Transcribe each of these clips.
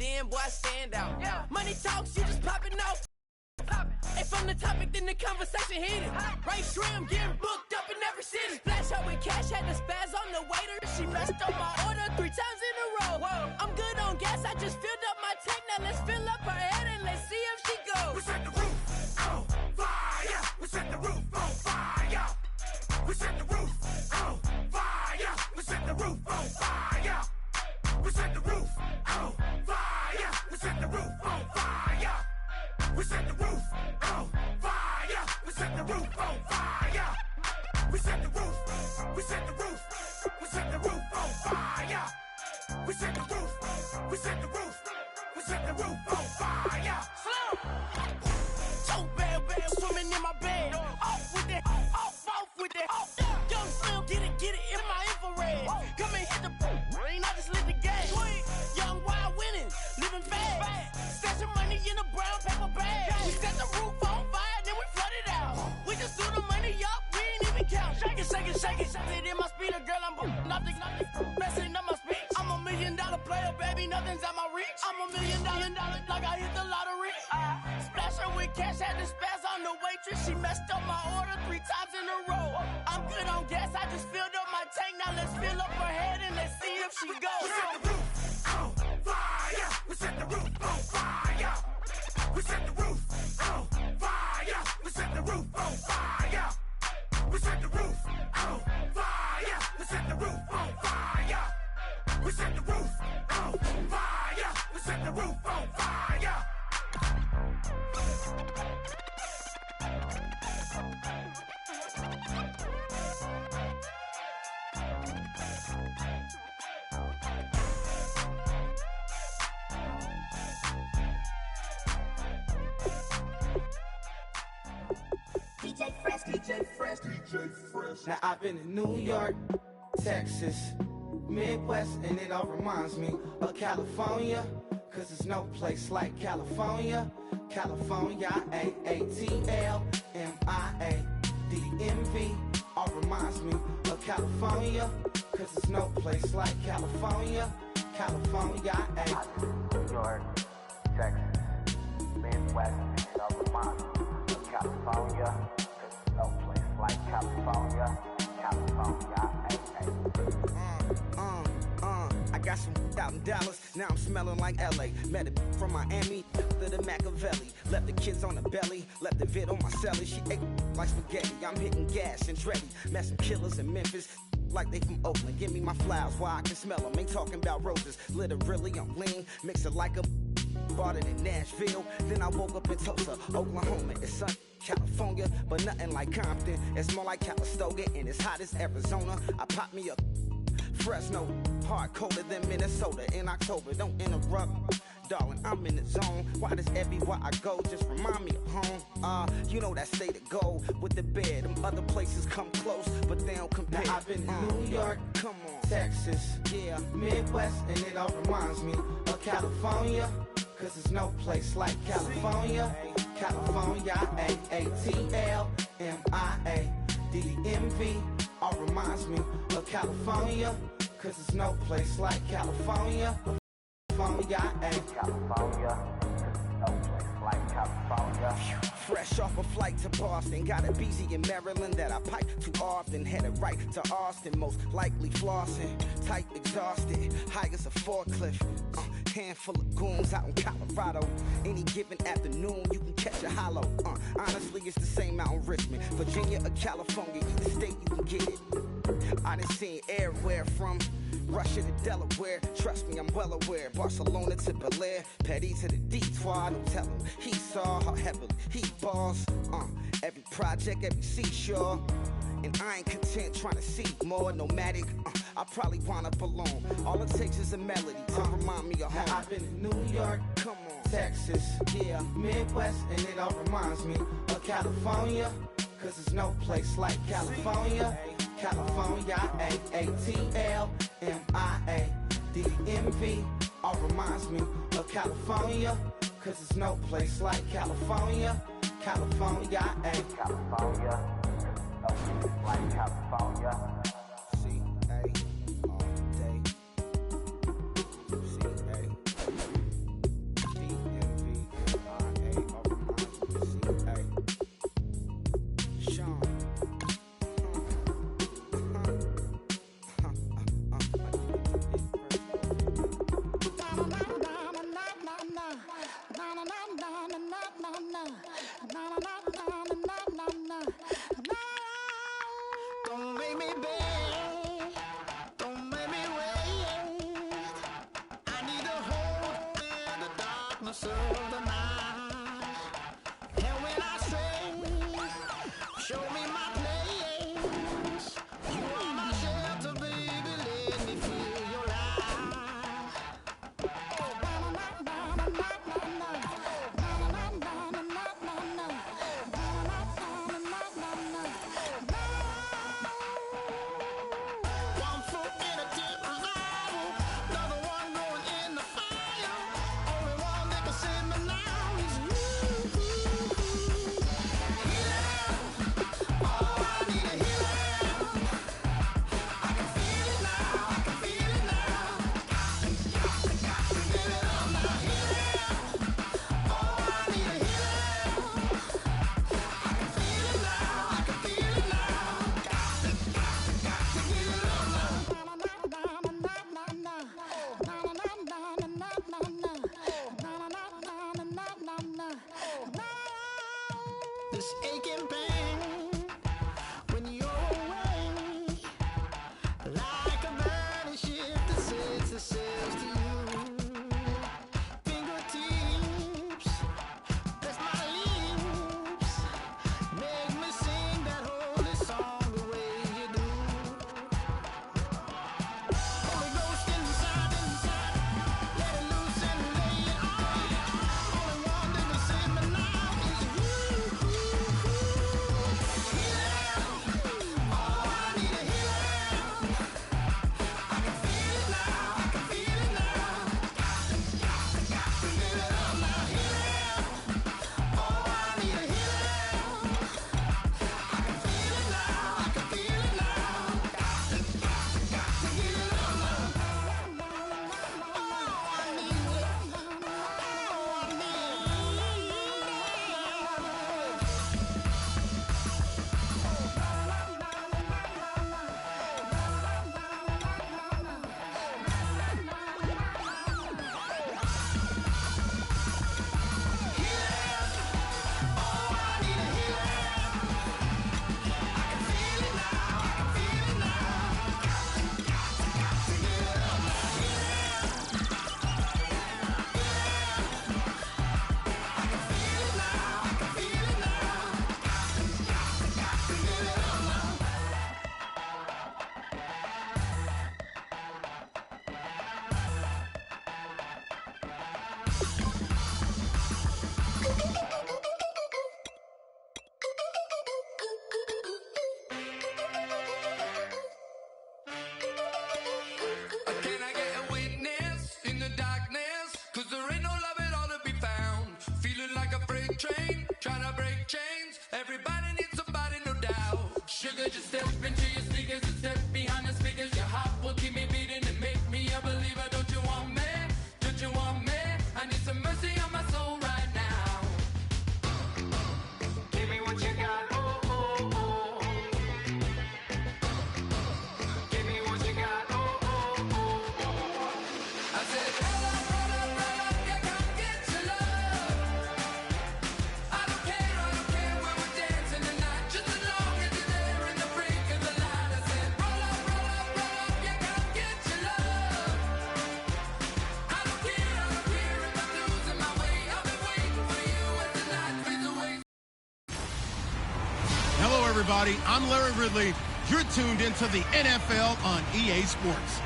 then, boy, I stand out. Money talks, you just popping off. And from the topic, then the conversation heated. Right shrimp, getting booked up in every city. Splash out with cash, had the spaz on the waiter. She messed up my order 3 times in a row. I'm good on gas, I just filled up my tank. Now let's fill up her head and let's see if she goes. We set the roof on fire. We set the roof on fire. We set the roof on fire. We set the roof on fire. We set the roof on fire. We set the roof on fire. We set the roof on fire. We set the roof on fire. We set the roof. We set the roof. We set the roof on fire. We set the roof. We set the roof. We set the roof on fire. So bad, swimming in my bed. Off with that, off with that. Young Slim, get it in my infrared. Come and hit the rain, I just lit the game. Young wild winning, living fast. Stashing money in a brown paper bag. We set the roof on fire, then we flood it out. We just threw the money up, we ain't even count. Shake it, shake it, shake it. It in my speeder, girl, I'm nothing, messing up my speech. I'm $1 million player, baby, nothing's out my reach. I'm $1 million, like I hit the lottery. Splash her with cash, had the spaz on the waitress. She messed up my order 3 times in a row. I'm good on gas, I just filled up my tank. Now let's fill up her head and let's see if she goes. We set the roof on fire. We set the roof on fire. We set the roof on fire. We set the roof on fire. We set the roof on fire. We set the roof on fire. We set the roof on fire. We set the roof on fire. Now I've been in New York, Texas, Midwest, and it all reminds me of California, cause there's no place like California. California, AATLMIADMV, all reminds me of California, cause there's no place like California. California, New York, Texas, Midwest, and it all reminds me of California, cause there's no place like California. California, I got some out in Dallas, now I'm smelling like LA. Met it from Miami to the Machiavelli. Left the kids on the belly, left the vid on my celly. She ate like spaghetti, I'm hitting gas and Dreddy. Met some killers in Memphis, like they from Oakland. Give me my flowers while I can smell them. Ain't talking about roses, literally I'm lean. Mix it like a bought it in Nashville. Then I woke up in Tulsa, Oklahoma. It's sun, California, but nothing like Compton. It's more like Calistoga and it's hot as Arizona. I pop me up Fresno, hard colder than Minnesota in October. Don't interrupt, darling, I'm in the zone. Why does everywhere I go just remind me of home? You know that state of gold with the bed. Them other places come close, but they don't compare. Now I've been in New York, come on, Texas, yeah, Midwest, and it all reminds me of California, cause there's no place like California. California, AATLMIADMV, all reminds me of California, cause there's no place like California. California, California, no place like California. Fresh off a flight to Boston, got a BZ in Maryland that I pipe too often. Headed right to Austin, most likely flossing. Tight, exhausted, high as a forklift. Handful of goons out in Colorado. Any given afternoon, you can catch a hollow. Honestly, it's the same out in Richmond, Virginia or California. Either state you can get it. I done seen everywhere from Russia to Delaware. Trust me, I'm well aware. Barcelona to Bel Air, Petty to the Detroit. Don't tell him he saw how heavily he balls. Every project, every seashore. And I ain't content trying to see more nomadic. I probably wind up alone. All it takes is a melody to remind me of home. Now I've been in New York, come on, Texas, yeah, Midwest, and it all reminds me of California, cause there's no place like California. California, AATLMIADMV, all reminds me of California, cause there's no place like California. California, California, no place like California. boss of the night. And when I sing, show me my place. You are my shelter, baby, let me feel your light. One foot in a tent revival, another one going in the fire. Only one that can save me now is you. Healing, oh, I need a healing. I can feel it now, I can feel it now. Got to get it up now. Healing, oh, I need a healing. I can feel it now, I can feel it now. Got to get it up now. This aching pain when you're away, like a burning ship that sets the sails to you. Fingertips, press my lips, make me sing that holy song the way you do. Holy Ghost inside, let it loose and lay it on. Only one that can save me now is you. Healing, oh, I need a healing. I can feel it now, I can feel it now. Got to get it up now. Healing, oh, I need a healing. I can feel it now, I can feel it now. Got to get it up now. Oh, I need it. Oh, I need Can I get a witness in the darkness? 'Cause there ain't no love at all to be found. Feeling like a freight train, trying to break chains. Everybody needs somebody, no doubt. Sugar, just step into your sneakers and step behind the speakers. Your heart will keep me beating and make me a believer. Don't you want me? Don't you want me? I need some mercy on my soul right now. Give me what you got, oh, oh, oh. Give me what you got, oh, oh, oh. I said, roll up, yeah, come get your love. I don't care where we're dancing tonight, just as long as you're there in the brink of the light. I said, roll up, yeah, come get your love. I don't care if I'm losing my way. I've been waiting for you as the night fades away. Hello, everybody. I'm Larry Ridley. You're tuned into the NFL on EA Sports.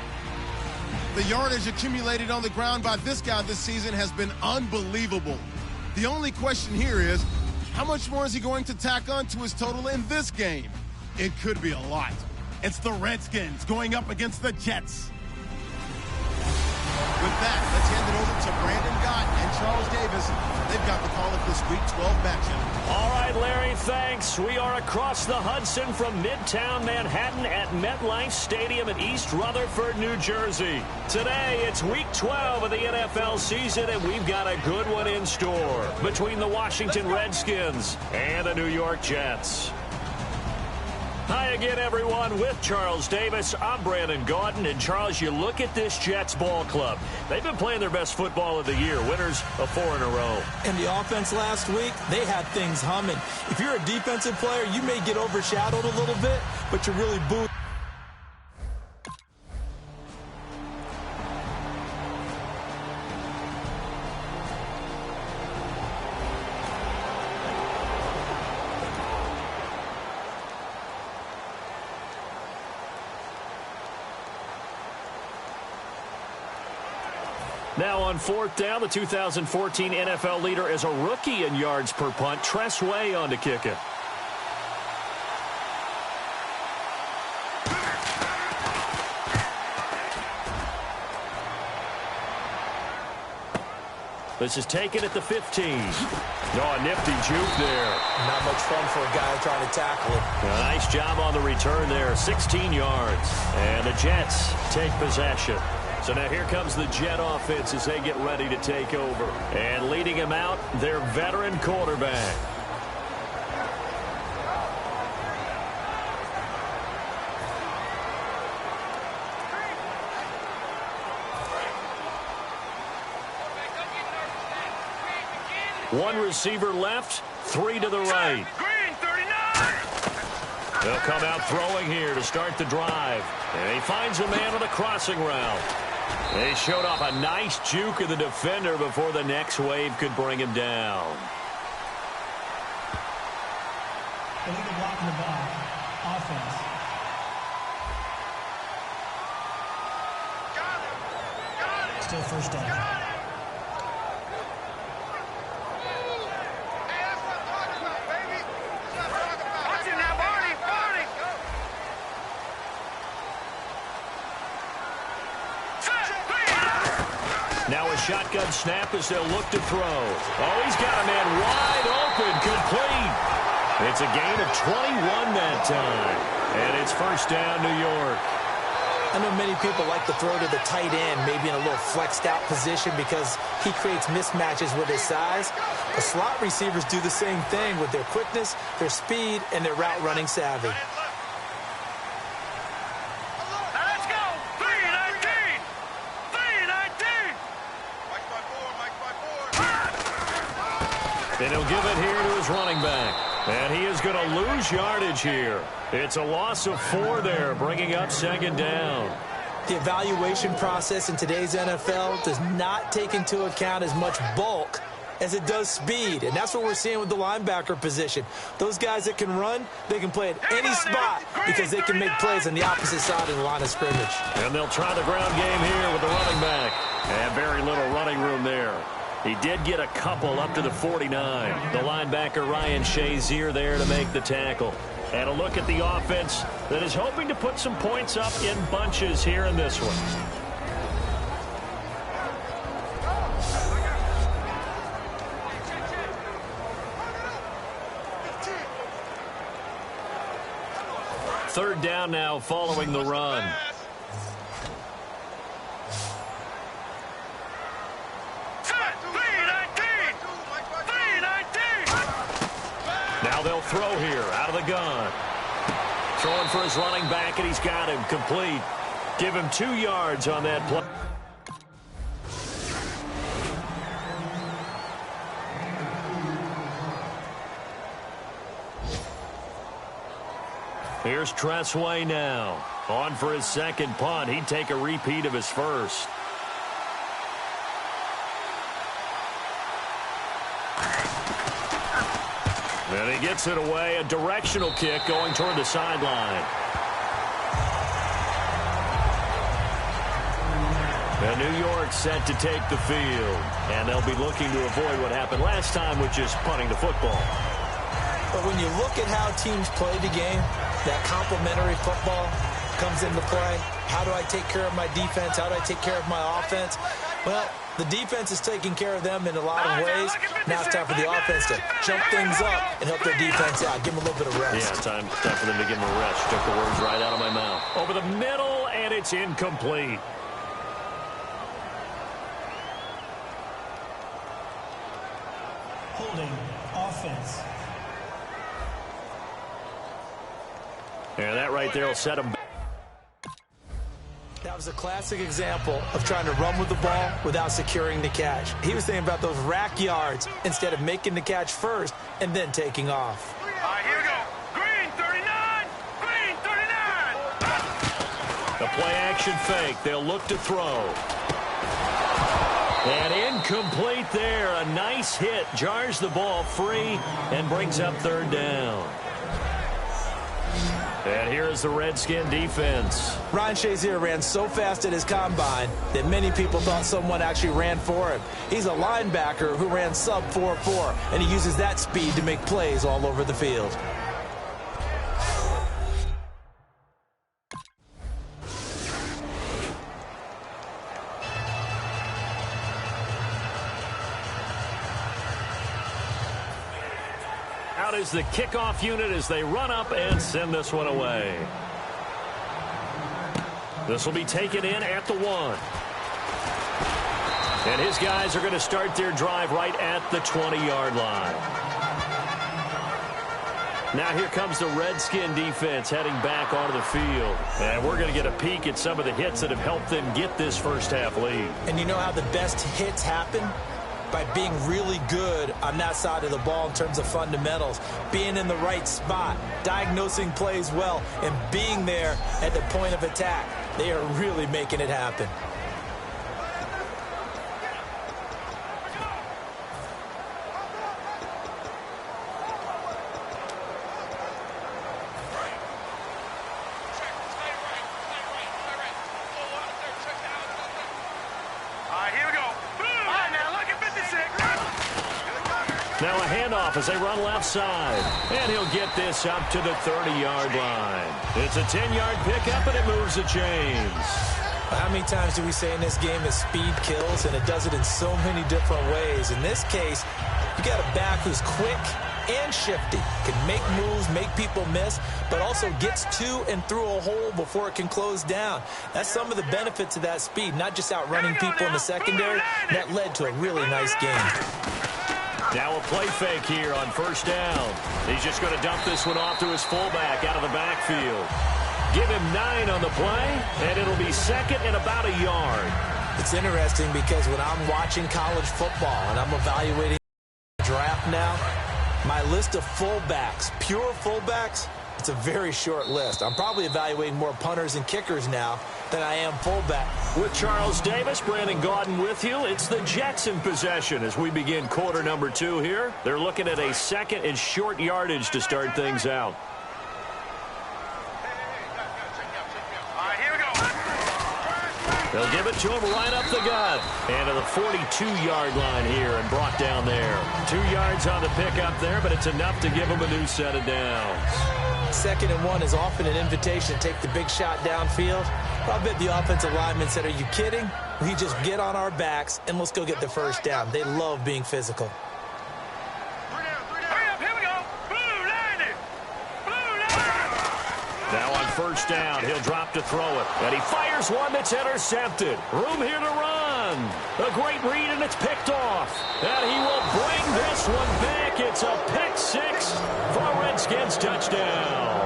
The yardage accumulated on the ground by this guy this season has been unbelievable. The only question here is, how much more is he going to tack on to his total in this game? It could be a lot. It's the Redskins going up against the Jets. With that, let's hand it over to Brandon Gott and Charles Davis. They've got the call of this Week 12 matchup. All right, Larry, thanks. We are across the Hudson from Midtown Manhattan at MetLife Stadium in East Rutherford, New Jersey. Today, it's Week 12 of the NFL season, and we've got a good one in store between the Washington Redskins and the New York Jets. Hi again, everyone. With Charles Davis, I'm Brandon Gaudin. And, Charles, you look at this Jets ball club. They've been playing their best football of the year, winners of 4 in a row. And the offense last week, they had things humming. If you're a defensive player, you may get overshadowed a little bit, but you're really booed. Now on 4th down, the 2014 NFL leader is a rookie in yards per punt. Tress Way on to kick it. This is taken at the 15. Oh, a nifty juke there. Not much fun for a guy trying to tackle it. Nice job on the return there. 16 yards. And the Jets take possession. So now here comes the Jet offense as they get ready to take over. And leading him out, their veteran quarterback. One receiver left, 3 to the right. Green, 39! They'll come out throwing here to start the drive. And he finds a man on the crossing route. They showed off a nice juke of the defender before the next wave could bring him down. Illegal blocking the ball. Offense. Still first down. Now a shotgun snap as they'll look to throw. Oh, he's got a man wide open, complete. It's a gain of 21 that time. And it's first down, New York. I know many people like to throw to the tight end, maybe in a little flexed out position because he creates mismatches with his size. The slot receivers do the same thing with their quickness, their speed, and their route running savvy. And he'll give it here to his running back. And he is going to lose yardage here. It's a loss of 4 there, bringing up second down. The evaluation process in today's NFL does not take into account as much bulk as it does speed. And that's what we're seeing with the linebacker position. Those guys that can run, they can play at any spot because they can make plays on the opposite side of the line of scrimmage. And they'll try the ground game here with the running back. And very little running room there. He did get a couple up to the 49. The linebacker Ryan Shazier there to make the tackle. And a look at the offense that is hoping to put some points up in bunches here in this one. Third down now following the run. Now they'll throw here out of the gun. Throwing for his running back, and he's got him complete. Give him 2 yards on that play. Here's Tress Way now. On for his second punt. He'd take a repeat of his first. And he gets it away. A directional kick going toward the sideline. And New York set to take the field. And they'll be looking to avoid what happened last time, which is punting the football. But when you look at how teams play the game, that complementary football comes into play. How do I take care of my defense? How do I take care of my offense? Well, the defense is taking care of them in a lot of ways. Now it's time for the offense to jump things up and help their defense out. Give them a little bit of rest. Yeah, time for them to give them a rest. Took the words right out of my mouth. Over the middle, and it's incomplete. Holding offense. And that right there will set him back. That was a classic example of trying to run with the ball without securing the catch. He was thinking about those rack yards instead of making the catch first and then taking off. All right, here we go. Green, 39. Green, 39. The play-action fake. They'll look to throw. And incomplete there. A nice hit. Jars the ball free and brings up third down. And here is the Redskin defense. Ryan Shazier ran so fast at his combine that many people thought someone actually ran for him. He's a linebacker who ran sub 4.4, and he uses that speed to make plays all over the field. Out is the kickoff unit as they run up and send this one away. This will be taken in at the 1. And his guys are going to start their drive right at the 20-yard line. Now here comes the Redskin defense heading back onto the field. And we're going to get a peek at some of the hits that have helped them get this first half lead. And you know how the best hits happen? By being really good on that side of the ball in terms of fundamentals, being in the right spot, diagnosing plays well, and being there at the point of attack. They are really making it happen. Now a handoff as they run left side. And he'll get this up to the 30-yard line. It's a 10-yard pickup, and it moves the chains. How many times do we say in this game that speed kills, and it does it in so many different ways? In this case, you got a back who's quick and shifty, can make moves, make people miss, but also gets to and through a hole before it can close down. That's some of the benefits of that speed, not just outrunning people in the secondary. That led to a really nice game. Now a play fake here on first down. He's just going to dump this one off to his fullback out of the backfield. Give him 9 on the play, and it'll be second and about a yard. It's interesting because when I'm watching college football and I'm evaluating the draft now, my list of fullbacks, pure fullbacks, it's a very short list. I'm probably evaluating more punters and kickers now than I am fullback. With Charles Davis, Brandon Gaudin with you. It's the Jets in possession as we begin quarter number 2 here. They're looking at a second and short yardage to start things out. They'll give it to him right up the gut. And to the 42-yard line here and brought down there. 2 yards on the pickup there, but it's enough to give him a new set of downs. 2nd and 1 is often an invitation to take the big shot downfield. But I bet the offensive linemen said, are you kidding? We just get on our backs and let's go get the first down. They love being physical. Now on first down, he'll drop to throw it. And he fires one that's intercepted. Room here to run. A great read, and it's picked off. And he will bring this one back. It's a pick 6 for a Redskins touchdown.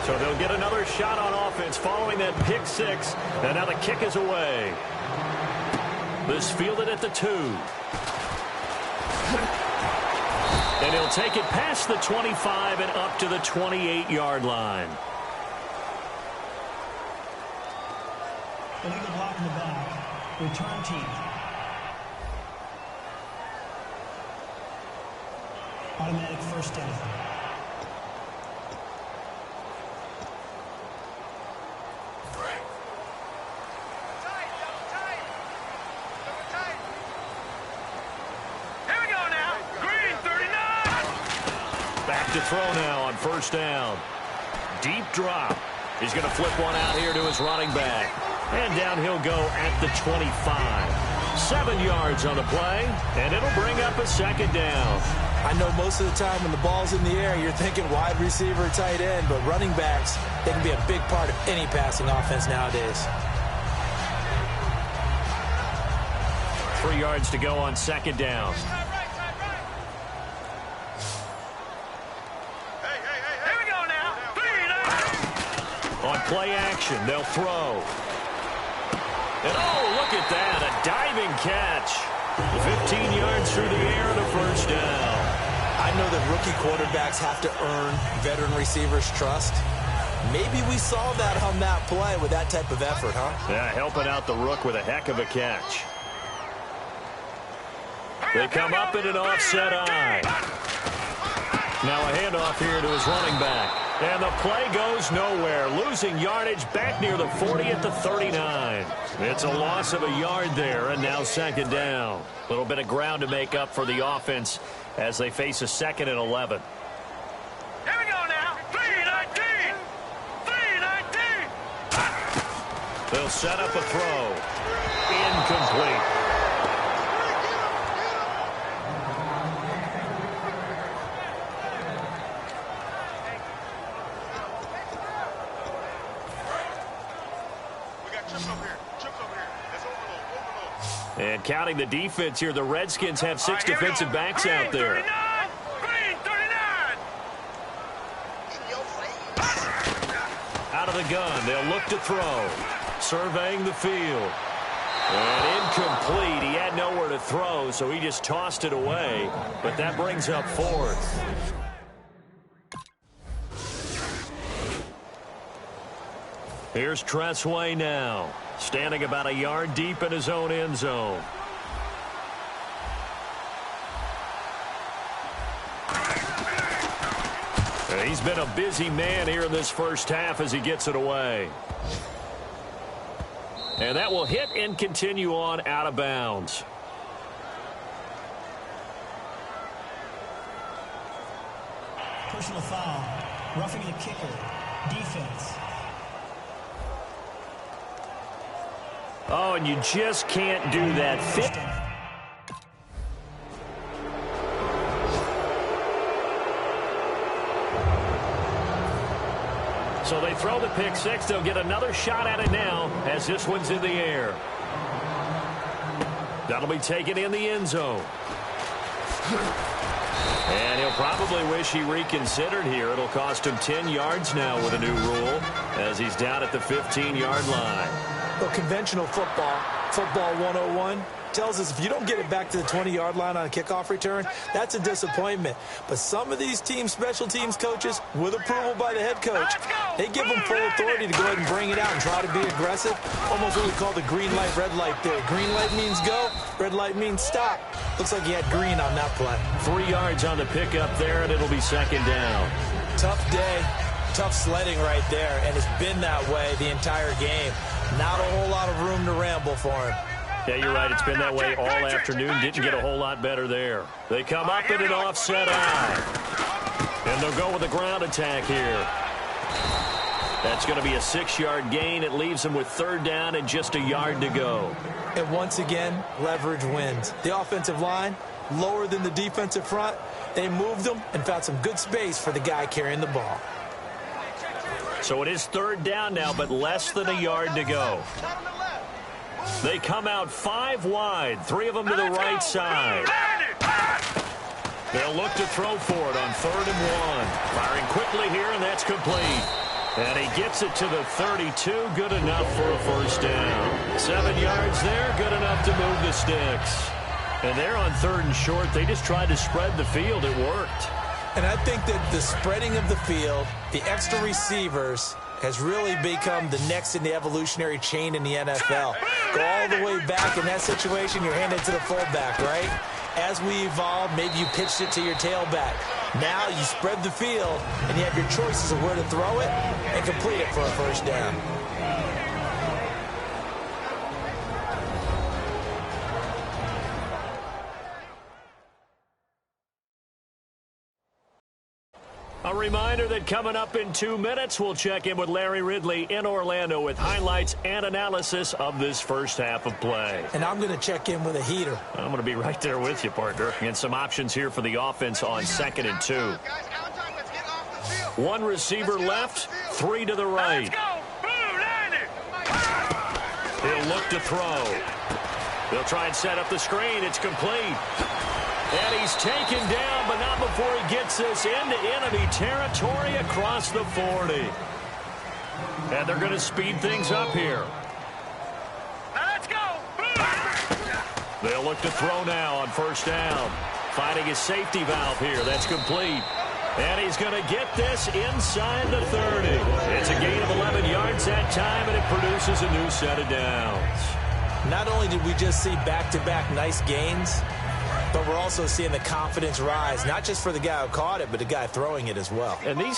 So they'll get another shot on offense following that pick 6. And now the kick is away. This fielded at the 2. And he'll take it past the 25 and up to the 28-yard line. Illegal block in the back. Return team. Automatic first down. To throw now on first down. Deep drop. He's going to flip one out here to his running back. And down he'll go at the 25. 7 yards on the play, and it'll bring up a second down. I know most of the time when the ball's in the air, you're thinking wide receiver, tight end, but running backs, they can be a big part of any passing offense nowadays. 3 yards to go on second down. On play action, they'll throw. And oh, look at that, a diving catch. 15 yards through the air and a first down. I know that rookie quarterbacks have to earn veteran receivers' trust. Maybe we saw that on that play with that type of effort, huh? Yeah, helping out the rook with a heck of a catch. They come up in an offset eye. Now a handoff here to his running back. And the play goes nowhere. Losing yardage back near the 40 at the 39. It's a loss of a yard there, and now second down. A little bit of ground to make up for the offense as they face a 2nd and 11. Here we go now. 3-19. 3-19. They'll set up a throw. Incomplete. And counting the defense here, the Redskins have 6 defensive backs out there. 39. Out of the gun, they'll look to throw. Surveying the field. And incomplete. He had nowhere to throw, so he just tossed it away. But that brings up 4th. Here's Tressway now, standing about a yard deep in his own end zone. And he's been a busy man here in this first half as he gets it away. And that will hit and continue on out of bounds. Personal foul. Roughing the kicker. Defense. Oh, and you just can't do that. So they throw the pick six. They'll get another shot at it now as this one's in the air. That'll be taken in the end zone. And he'll probably wish he reconsidered here. It'll cost him 10 yards now with a new rule as he's down at the 15-yard line. Well, conventional football 101, tells us if you don't get it back to the 20-yard line on a kickoff return, that's a disappointment. But some of these special teams coaches, with approval by the head coach, they give them full authority to go ahead and bring it out and try to be aggressive. Almost what we call the green light, red light theory. Green light means go, red light means stop. Looks like he had green on that play. 3 yards on the pickup there, and it'll be second down. Tough day, tough sledding right there, and it's been that way the entire game. Not a whole lot of room to ramble for him. Yeah, you're right. It's been that way all afternoon. Didn't get a whole lot better there. They come up in an offset eye. And they'll go with a ground attack here. That's going to be a 6-yard gain. It leaves them with third down and just a yard to go. And once again, leverage wins. The offensive line, lower than the defensive front. They moved them and found some good space for the guy carrying the ball. So it is third down now, but less than a yard to go. They come out 5 wide, 3 of them to the right side. They'll look to throw for it on 3rd and 1. Firing quickly here, and that's complete. And he gets it to the 32, good enough for a first down. 7 yards there, good enough to move the sticks. And they're on 3rd and short. They just tried to spread the field. It worked. And I think that the spreading of the field, the extra receivers, has really become the next in the evolutionary chain in the NFL. Go all the way back in that situation, you're handed to the fullback, right? As we evolve, maybe you pitched it to your tailback. Now you spread the field, and you have your choices of where to throw it and complete it for a first down. A reminder that coming up in 2 minutes, we'll check in with Larry Ridley in Orlando with highlights and analysis of this first half of play. And I'm going to check in with a heater. I'm going to be right there with you, partner. And some options here for the offense on 2nd and 2. 1 receiver left, 3 to the right. He'll look to throw. They'll try and set up the screen. It's complete. And he's taken down, but not before he gets this into enemy territory across the 40. And they're going to speed things up here. Let's go. They'll look to throw now on first down. Finding his safety valve here. That's complete. And he's going to get this inside the 30. It's a gain of 11 yards that time, and it produces a new set of downs. Not only did we just see back-to-back nice gains, But we're also seeing the confidence rise, not just for the guy who caught it, but the guy throwing it as well. And these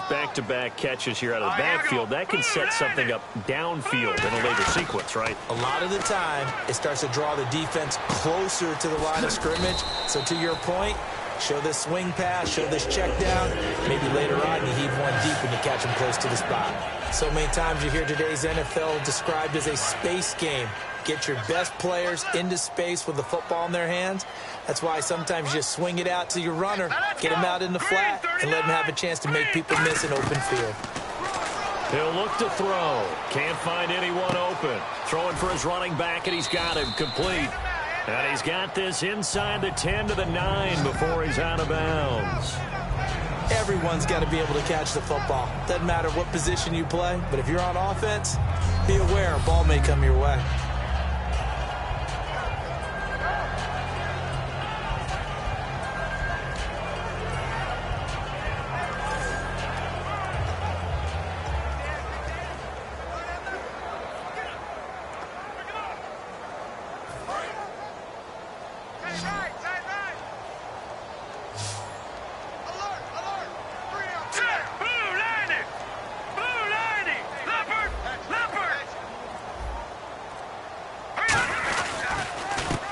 back-to-back catches here out of the backfield, that can set something up downfield in a later sequence, right? A lot of the time, it starts to draw the defense closer to the line of scrimmage. So to your point, show this swing pass, show this check down. Maybe later on you heave one deep and you catch them close to the spot. So many times you hear today's NFL described as a space game. Get your best players into space with the football in their hands. That's why sometimes you just swing it out to your runner, get him out in the flat, and let him have a chance to make people miss an open field. He'll look to throw. Can't find anyone open. Throwing for his running back, and he's got him complete. And he's got this inside the 10 to the 9 before he's out of bounds. Everyone's got to be able to catch the football. Doesn't matter what position you play, but if you're on offense, be aware a ball may come your way.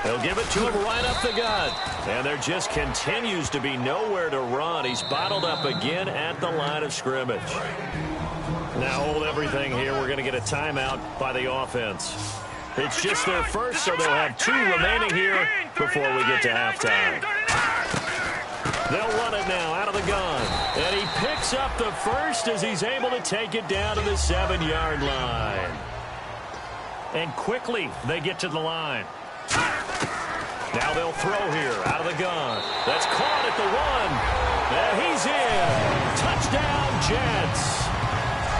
They'll give it to him right up the gut. And there just continues to be nowhere to run. He's bottled up again at the line of scrimmage. Now hold everything here. We're going to get a timeout by the offense. It's just their first, so they'll have 2 remaining here before we get to halftime. They'll run it now out of the gun. And he picks up the first as he's able to take it down to the 7-yard line. And quickly they get to the line. Now they'll throw here out of the gun. That's caught at the 1. And he's in. Touchdown, Jets.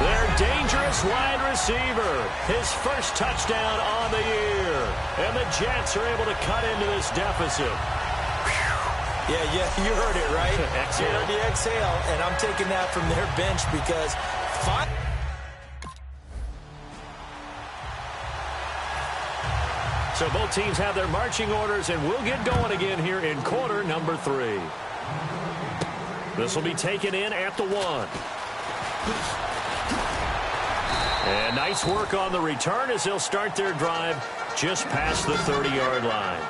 Their dangerous wide receiver. His first touchdown on the year. And the Jets are able to cut into this deficit. Yeah, you heard it, right? Exhale. You heard the exhale, and I'm taking that from their bench because So both teams have their marching orders, and we'll get going again here in quarter number 3. This will be taken in at the 1. And nice work on the return as they'll start their drive just past the 30-yard line.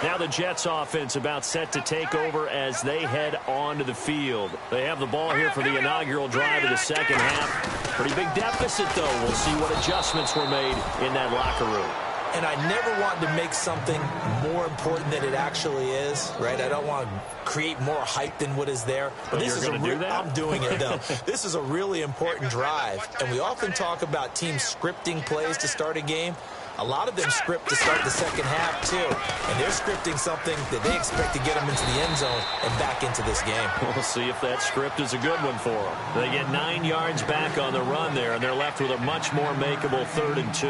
Now the Jets offense about set to take over as they head onto the field. They have the ball here for the inaugural drive of the second half. Pretty big deficit, though. We'll see what adjustments were made in that locker room. And I never want to make something more important than it actually is, right? I don't want to create more hype than what is there. But this is I'm doing it, though. This is a really important drive. And we often talk about teams scripting plays to start a game. A lot of them script to start the second half, too. And they're scripting something that they expect to get them into the end zone and back into this game. We'll see if that script is a good one for them. They get 9 yards back on the run there, and they're left with a much more makeable 3rd and 2.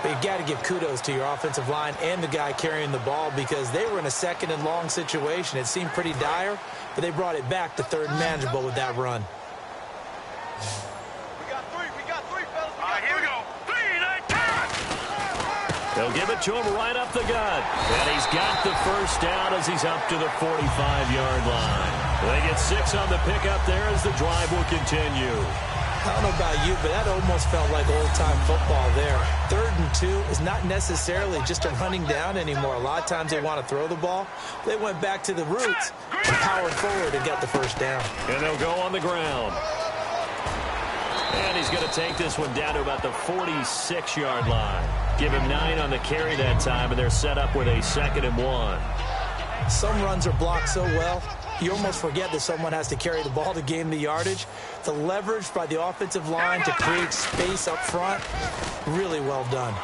But you got to give kudos to your offensive line and the guy carrying the ball because they were in a 2nd and long situation. It seemed pretty dire, but they brought it back to 3rd and manageable with that run. They'll give it to him right up the gut. And he's got the first down as he's up to the 45-yard line. They get 6 on the pickup there as the drive will continue. I don't know about you, but that almost felt like old-time football there. 3rd and 2 is not necessarily just a running down anymore. A lot of times they want to throw the ball. They went back to the roots and powered forward and got the first down. And they'll go on the ground. And he's going to take this one down to about the 46-yard line. Give him 9 on the carry that time, and they're set up with a 2nd and 1. Some runs are blocked so well, you almost forget that someone has to carry the ball to gain the yardage. The leverage by the offensive line to create space up front, really well done.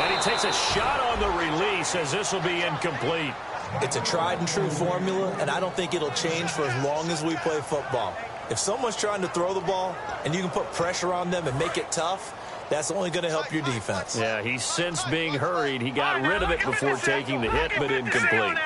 And he takes a shot on the release as this will be incomplete. It's a tried-and-true formula, and I don't think it'll change for as long as we play football. If someone's trying to throw the ball and you can put pressure on them and make it tough, that's only going to help your defense. Yeah, he's since being hurried. He got rid of it before taking the hit, but incomplete.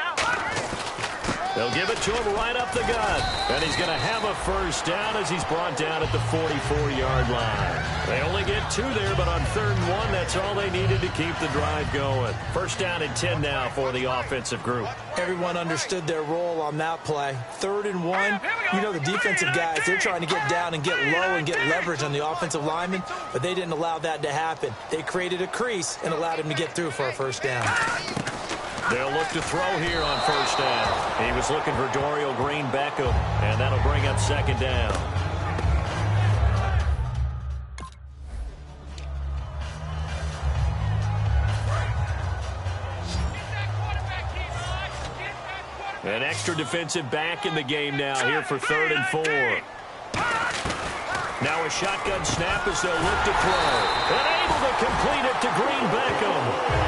They'll give it to him right up the gut. And he's going to have a first down as he's brought down at the 44-yard line. They only get 2 there, but on 3rd and 1, that's all they needed to keep the drive going. First down and 10 now for the offensive group. Everyone understood their role on that play. 3rd and 1, you know the defensive guys, they're trying to get down and get low and get leverage on the offensive lineman, but they didn't allow that to happen. They created a crease and allowed him to get through for a first down. They'll look to throw here on first down. He was looking for Dorial Green-Beckham, and that'll bring up 2nd down. An extra defensive back in the game now here for 3rd and 4. Now a shotgun snap as they'll look to throw. And able to complete it to Green-Beckham.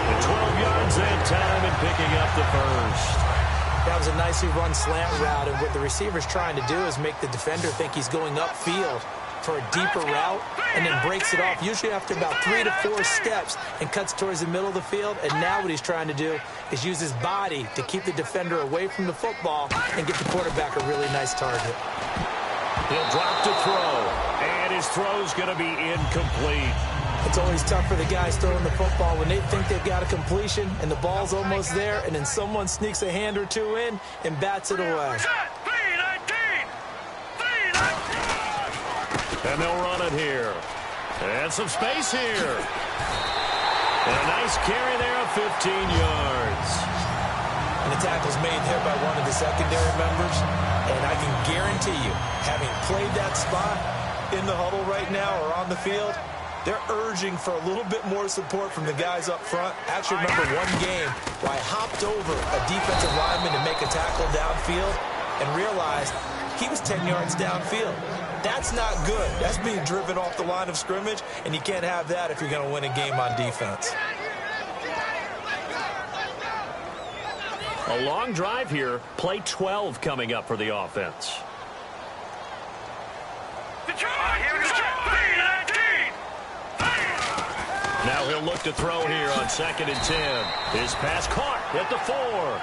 And 12 yards that time and picking up the first. That was a nicely run slant route, and what the receiver's trying to do is make the defender think he's going upfield for a deeper route and then breaks it off, usually after about 3 to 4 steps, and cuts towards the middle of the field. And now what he's trying to do is use his body to keep the defender away from the football and get the quarterback a really nice target. He'll drop to throw, and his throw's going to be incomplete. It's always tough for the guys throwing the football when they think they've got a completion and the ball's almost there, and then someone sneaks a hand or 2 in and bats it away. And they'll run it here. And some space here. And a nice carry there of 15 yards. And the tackle's made there by one of the secondary members. And I can guarantee you, having played that spot in the huddle right now or on the field, they're urging for a little bit more support from the guys up front. I actually remember one game where I hopped over a defensive lineman to make a tackle downfield and realized he was 10 yards downfield. That's not good. That's being driven off the line of scrimmage, and you can't have that if you're going to win a game on defense. A long drive here. Play 12 coming up for the offense. Now he'll look to throw here on 2nd and 10. His pass caught at the 4.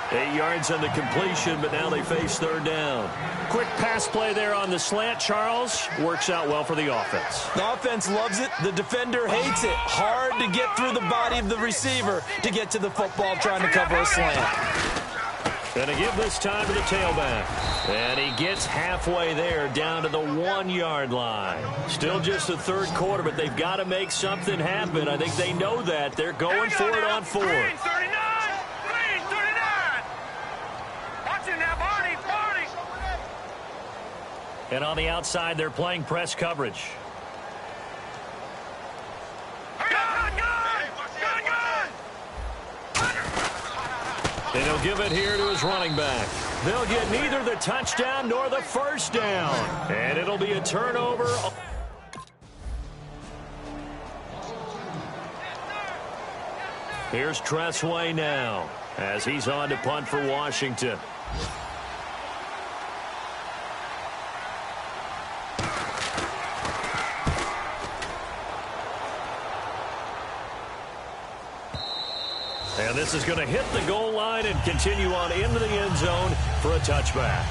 8 yards on the completion, but now they face 3rd down. Quick pass play there on the slant, Charles. Works out well for the offense. The offense loves it. The defender hates it. Hard to get through the body of the receiver to get to the football trying to cover a slant. Going to give this time to the tailback. And he gets halfway there down to the 1-yard line. Still just the 3rd quarter, but they've got to make something happen. I think they know that. They're going for it on 4th. And on the outside, they're playing press coverage. And he'll give it here to his running back. They'll get neither the touchdown nor the first down. And it'll be a turnover. Here's Tressway now as he's on to punt for Washington. And this is going to hit the goal line and continue on into the end zone for a touchback.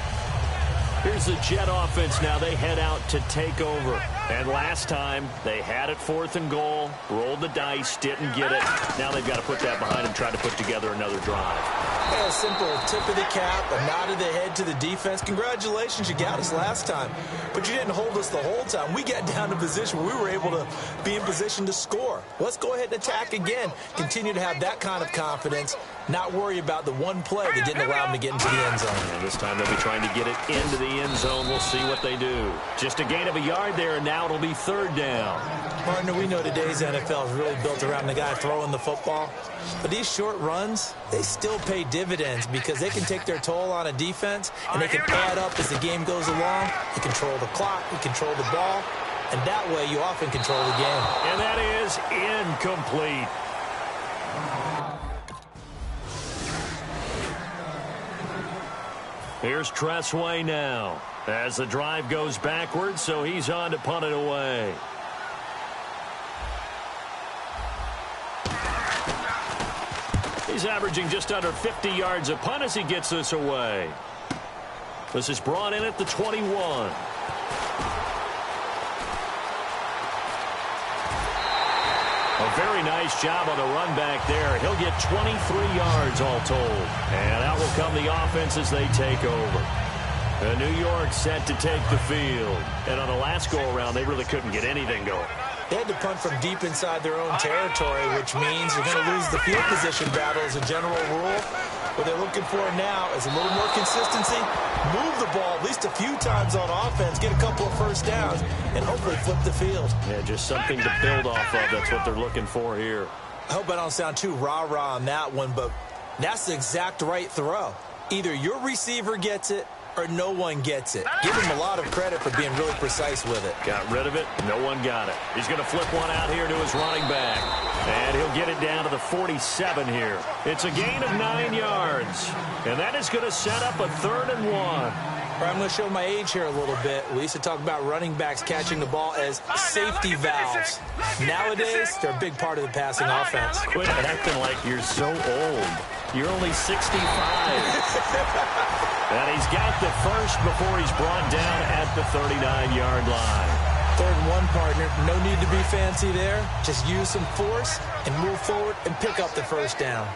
Here's the Jet offense now. They head out to take over. And last time, they had it 4th and goal, rolled the dice, didn't get it. Now they've got to put that behind them, try to put together another drive. A simple tip of the cap, a nod of the head to the defense. Congratulations, you got us last time. But you didn't hold us the whole time. We got down to position where we were able to be in position to score. Let's go ahead and attack again. Continue to have that kind of confidence. Not worry about the one play that didn't allow them to get into the end zone. And this time they'll be trying to get it into the end zone. We'll see what they do. Just a gain of a yard there, and now it'll be 3rd down. Partner, we know today's NFL is really built around the guy throwing the football. But these short runs, they still pay dividends because they can take their toll on a defense, and they can add up as the game goes along. You control the clock, you control the ball, and that way you often control the game. And that is incomplete. Here's Tressway now as the drive goes backwards, so he's on to punt it away. He's averaging just under 50 yards a punt as he gets this away. This is brought in at the 21. A very nice job on the run back there. He'll get 23 yards all told. And out will come the offense as they take over. New York set to take the field. And on the last go-around, they really couldn't get anything going. They had to punt from deep inside their own territory, which means you're going to lose the field position battle as a general rule. What they're looking for now is a little more consistency, move the ball at least a few times on offense, get a couple of first downs, and hopefully flip the field. Yeah, just something to build off of. That's what they're looking for here. I hope I don't sound too rah-rah on that one, but that's the exact right throw. Either your receiver gets it or no one gets it. Give him a lot of credit for being really precise with it. Got rid of it. No one got it. He's going to flip one out here to his running back. And he'll get it down to the 47 here. It's a gain of 9 yards. And that is going to set up a 3rd and 1. I'm going to show my age here a little bit. We used to talk about running backs catching the ball as safety valves. Nowadays, they're a big part of the passing offense. Quit acting like you're so old. You're only 65. And he's got the first before he's brought down at the 39-yard line. 3rd and 1, partner. No need to be fancy there. Just use some force and move forward and pick up the first down.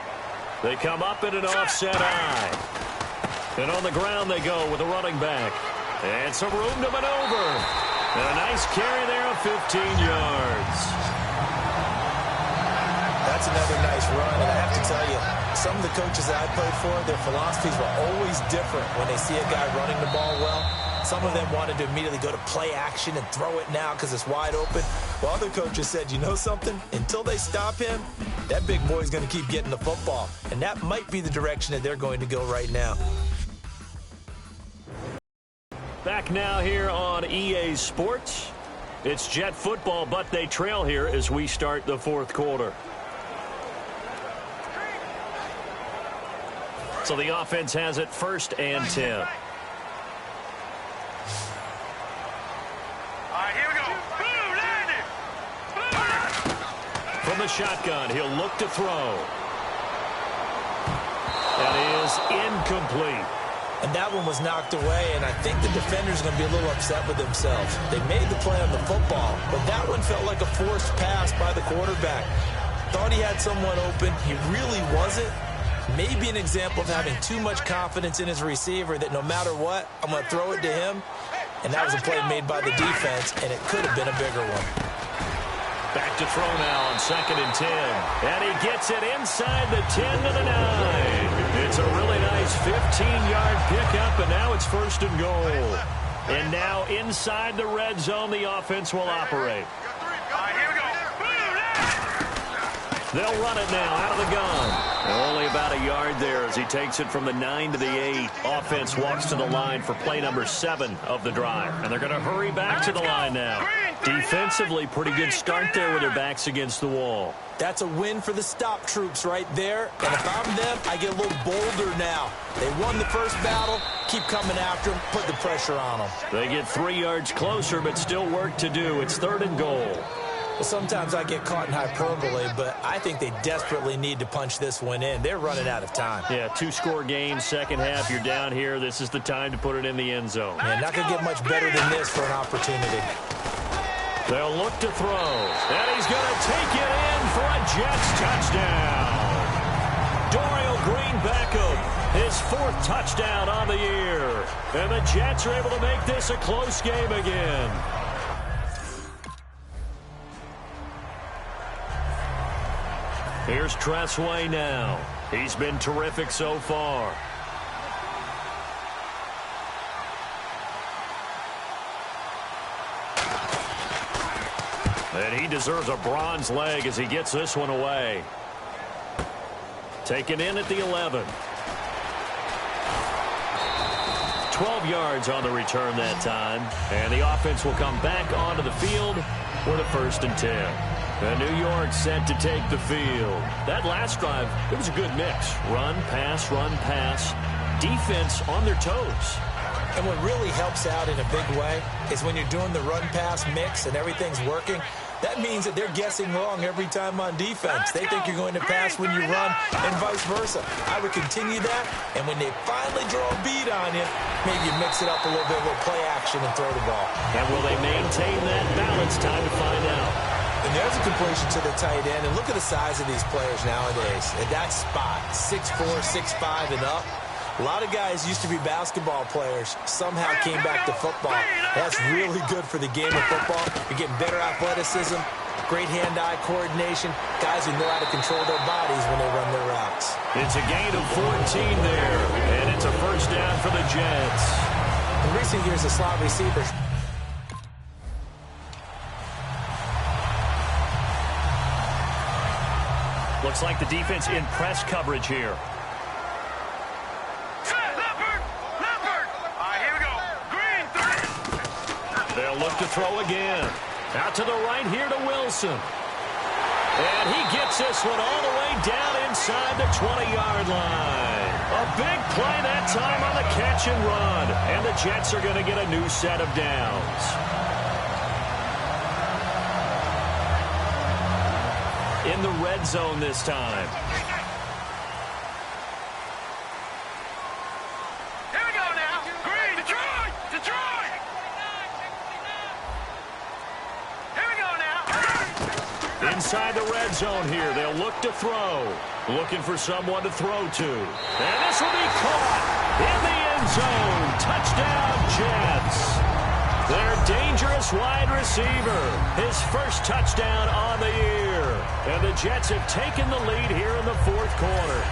They come up in an offset eye. And on the ground they go with a running back. And some room to maneuver. And a nice carry there of 15 yards. That's another nice run, and I have to tell you, some of the coaches that I played for, their philosophies were always different when they see a guy running the ball well. Some of them wanted to immediately go to play action and throw it now because it's wide open. While other coaches said, you know something? Until they stop him, that big boy's going to keep getting the football. And that might be the direction that they're going to go right now. Back now here on EA Sports. It's Jet football, but they trail here as we start the 4th quarter. So the offense has it 1st and 10. All right, here we go. Boom, landed. From the shotgun, he'll look to throw. That is incomplete. And that one was knocked away, and I think the defender's going to be a little upset with themselves. They made the play on the football, but that one felt like a forced pass by the quarterback. Thought he had someone open. He really wasn't. Maybe an example of having too much confidence in his receiver that no matter what, I'm going to throw it to him. And that was a play made by the defense, and it could have been a bigger one. Back to throw now on 2nd and 10. And he gets it inside the 10 to the 9. It's a really nice 15-yard pickup, and now it's 1st and goal. And now inside the red zone, the offense will operate. All right, here we go. They'll run it now out of the gun. Only about a yard there as he takes it from the 9 to the 8. Offense walks to the line for play number 7 of the drive. And they're going to hurry back to the line now. Defensively, pretty good start there with their backs against the wall. That's a win for the stop troops right there. And if I'm them, I get a little bolder now. They won the first battle. Keep coming after them. Put the pressure on them. They get 3 yards closer, but still work to do. It's 3rd and goal. Well, sometimes I get caught in hyperbole, but I think they desperately need to punch this one in. They're running out of time. Yeah, 2-score game, second half. You're down here. This is the time to put it in the end zone. Man, not going to get much better than this for an opportunity. They'll look to throw. And he's going to take it in for a Jets touchdown. Dorial Green Beckham, his 4th touchdown on the year. And the Jets are able to make this a close game again. Here's Tressway now. He's been terrific so far. And he deserves a bronze leg as he gets this one away. Taken in at the 11. 12 yards on the return that time. And the offense will come back onto the field with a 1st and 10. And New York set to take the field. That last drive, it was a good mix. Run, pass, defense on their toes. And what really helps out in a big way is when you're doing the run-pass mix and everything's working, that means that they're guessing wrong every time on defense. They think you're going to pass when you run and vice versa. I would continue that, and when they finally draw a beat on you, maybe you mix it up a little bit, a little play action and throw the ball. And will they maintain that balance? Time to find out. And there's a completion to the tight end, and look at the size of these players nowadays. At that spot, 6'4", 6'5", and up. A lot of guys used to be basketball players, somehow came back to football. That's really good for the game of football. You're getting better athleticism, great hand-eye coordination, guys who know how to control their bodies when they run their routes. It's a gain of 14 there, and it's a first down for the Jets. In recent years, the slot receivers... Looks like the defense in press coverage here. They'll look to throw again. Out to the right here to Wilson. And he gets this one all the way down inside the 20-yard line. A big play that time on the catch and run. And the Jets are going to get a new set of downs. In the red zone this time. Here we go now. Green, Detroit! Detroit! Here we go now. Inside the red zone here, they'll look to throw. Looking for someone to throw to. And this will be caught in the end zone. Touchdown, Jets. Their dangerous wide receiver. His first touchdown on the year. And the Jets have taken the lead here in the fourth quarter.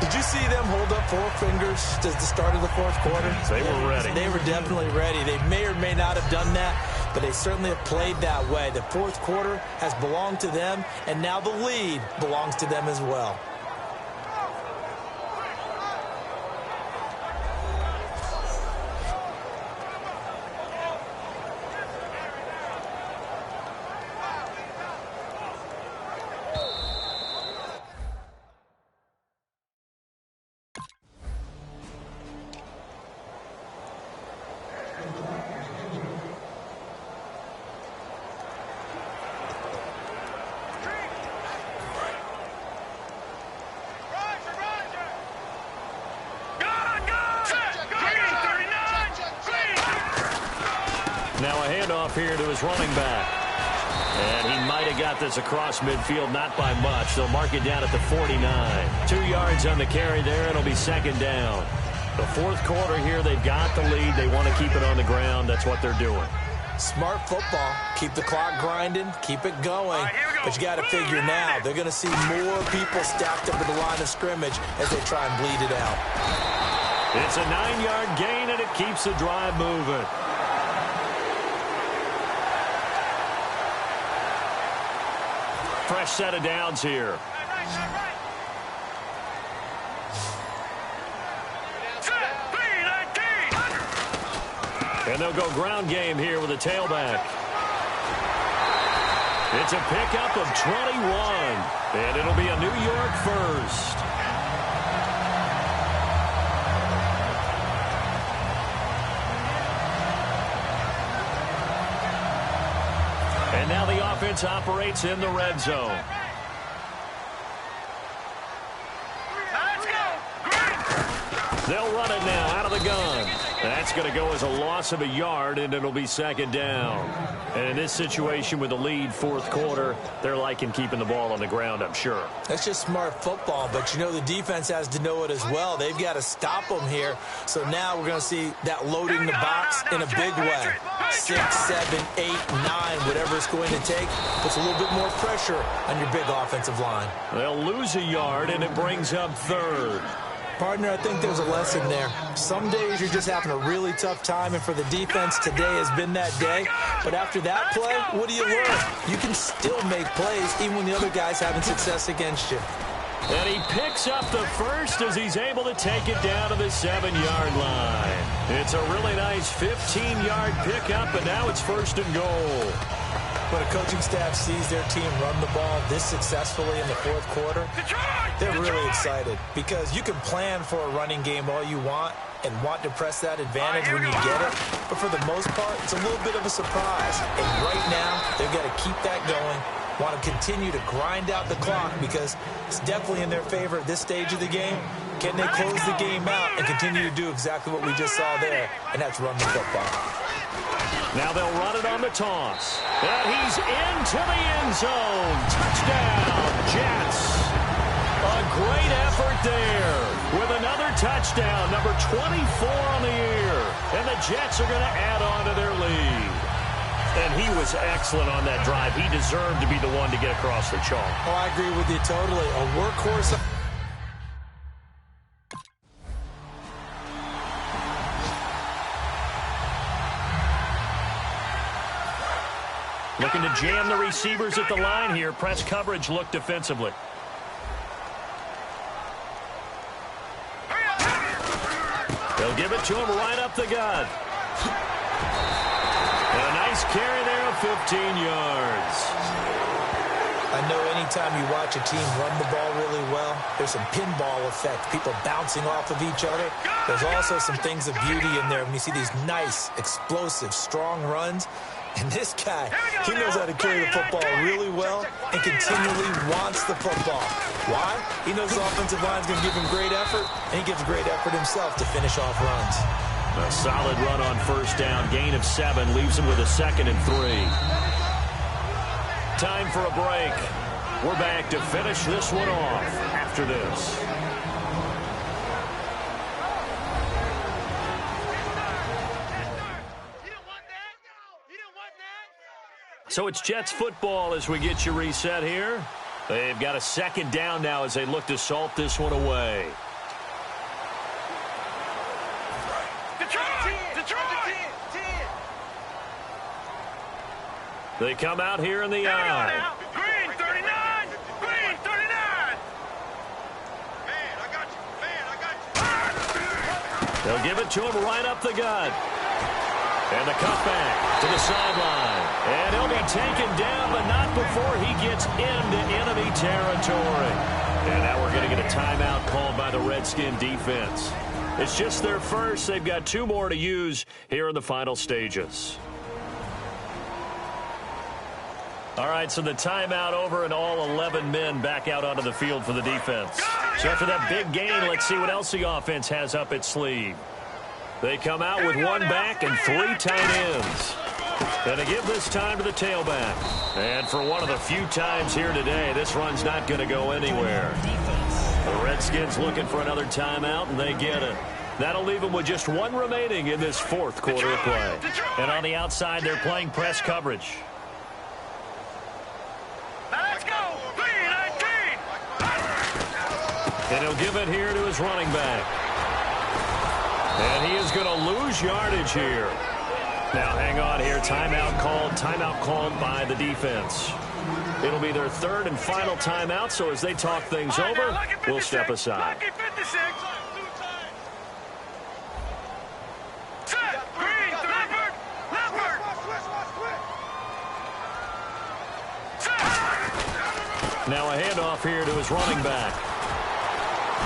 Did you see them hold up 4 fingers at the start of the fourth quarter? They were ready. They were definitely ready. They may or may not have done that, but they certainly have played that way. The fourth quarter has belonged to them, and now the lead belongs to them as well. Now a handoff here to his running back. And he might have got this across midfield, not by much. They'll mark it down at the 49. 2 yards on the carry there. It'll be second down. The fourth quarter here, they've got the lead. They want to keep it on the ground. That's what they're doing. Smart football. Keep the clock grinding. Keep it going. But you got to figure now, they're going to see more people stacked up at the line of scrimmage as they try and bleed it out. It's a 9-yard gain, and it keeps the drive moving. Fresh set of downs here. And they'll go ground game here with a tailback. It's a pickup of 21. And it'll be a New York first. And now the offense operates in the red zone. They'll run it now out of the gun. That's going to go as a loss of a yard, and it'll be second down. And in this situation with the lead fourth quarter, they're liking keeping the ball on the ground, I'm sure. That's just smart football, but you know the defense has to know it as well. They've got to stop them here. So now we're going to see that loading the box in a big way. 6, 7, 8, 9, whatever it's going to take, puts a little bit more pressure on your big offensive line. They'll lose a yard, and it brings up third. Partner, I think there's a lesson there. Some days you're just having a really tough time, and for the defense, today has been that day. But after that play, what do you learn? You can still make plays even when the other guy's having success against you. And he picks up the first as he's able to take it down to the 7-yard line. It's a really nice 15-yard pickup, and now it's first and goal. When a coaching staff sees their team run the ball this successfully in the fourth quarter, they're really excited because you can plan for a running game all you want and want to press that advantage when you get it. But for the most part, it's a little bit of a surprise. And right now, they've got to keep that going, want to continue to grind out the clock because it's definitely in their favor at this stage of the game. Can they close the game out and continue to do exactly what we just saw there, and that's run the football. Now they'll run it on the toss. And he's into the end zone. Touchdown, Jets. A great effort there with another touchdown, number 24 on the year. And the Jets are going to add on to their lead. And he was excellent on that drive. He deserved to be the one to get across the chalk. Oh, I agree with you totally. A workhorse. Looking to jam the receivers at the line here. Press coverage look defensively. They'll give it to him right up the gut. And a nice carry there of 15 yards. I know anytime you watch a team run the ball really well, there's some pinball effect, people bouncing off of each other. There's also some things of beauty in there when you see these nice, explosive, strong runs. And this guy, he knows how to carry the football really well and continually wants the football. Why? He knows the offensive line's going to give him great effort, and he gives great effort himself to finish off runs. A solid run on first down. Gain of 7 leaves him with a 2nd and 3. Time for a break. We're back to finish this one off after this. So it's Jets football as we get you reset here. They've got a 2nd down now as they look to salt this one away. They come out here in the eye. Green 39! Green 39! Man, I got you. They'll give it to him right up the gut. And the cutback to the sideline. And he'll be taken down, but not before he gets into enemy territory. And now we're going to get a timeout called by the Redskin defense. It's just their first. They've got 2 more to use here in the final stages. All right, so the timeout over and all 11 men back out onto the field for the defense. So after that big gain, let's see what else the offense has up its sleeve. They come out with 1 back and 3 tight ends. And they give this time to the tailback. And for one of the few times here today, this run's not going to go anywhere. The Redskins looking for another timeout, and they get it. That'll leave them with just 1 remaining in this 4th quarter of play. And on the outside, they're playing press coverage. Let's go! 3-19! And he'll give it here to his running back. And he is going to lose yardage here. Now, hang on here. Timeout called by the defense. It'll be their 3rd and final timeout, so as they talk things over, we'll step aside. Lucky 56! Set! Green! Leopard! Leopard! Set! Now a handoff here to his running back.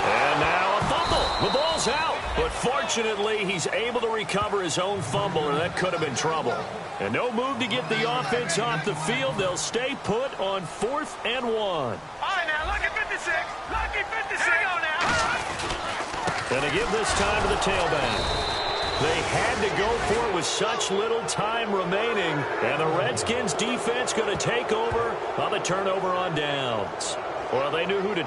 And now a fumble. The ball's out. But fortunately, he's able to recover his own fumble, or that could have been trouble. And no move to get the offense off the field. They'll stay put on 4th and 1. All right, now, lucky 56. Lucky 56. Here we go now. And they give this time to the tailback. They had to go for it with such little time remaining. And the Redskins defense going to take over on the turnover on downs. Well, they knew who to...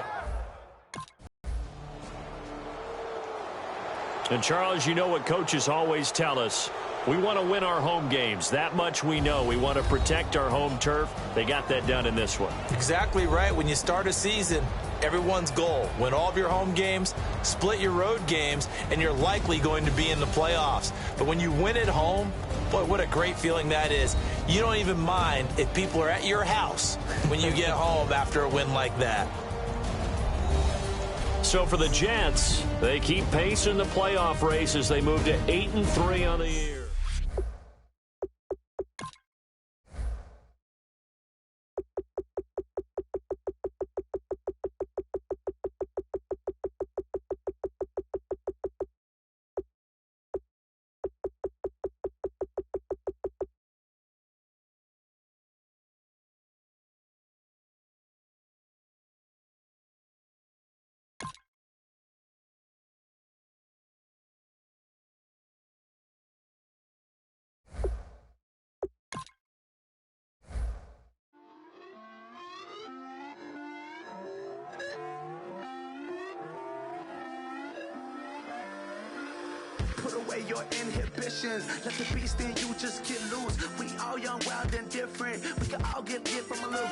And, Charles, you know what coaches always tell us. We want to win our home games. That much we know. We want to protect our home turf. They got that done in this one. Exactly right. When you start a season, everyone's goal, win all of your home games, split your road games, and you're likely going to be in the playoffs. But when you win at home, boy, what a great feeling that is. You don't even mind if people are at your house when you get home after a win like that. So for the Jets, they keep pace in the playoff race as they move to 8-3 on the year. Put away your inhibitions. Let the beast in you just get loose. We all young, wild, and different. We can all get hit from a little.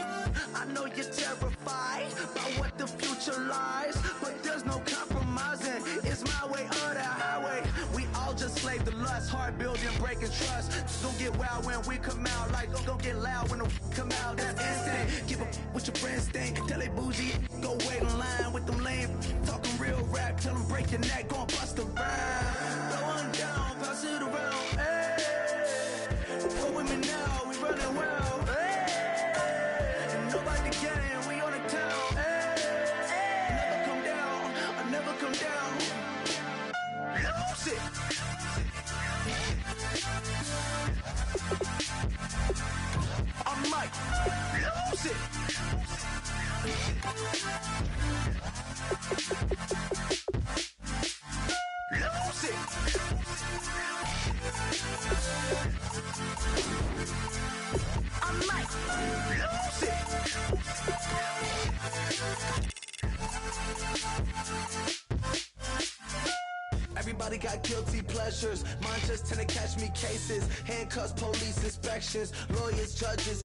I know you're terrified by what the future lies, but there's no compromising. It's my way or the highway. We all just slave to lust, hard building, breaking trust. Don't get wild when we come out, like don't get loud when the come out. That's instant. Give up what your friends think. Tell they bougie, go wait in line with them lame. Talking real rap, tell them break your neck, go and bust a rhyme. Throw one down, pass it around. Hey, go with me now, we running wild. Hey, nobody can, we on the town. Hey, never come down, I never come down. Lose it. I might lose it. Lose it. I might lose it. Everybody got guilty pleasures. Mine just tend to catch me cases. Handcuffs, police inspections, lawyers, judges.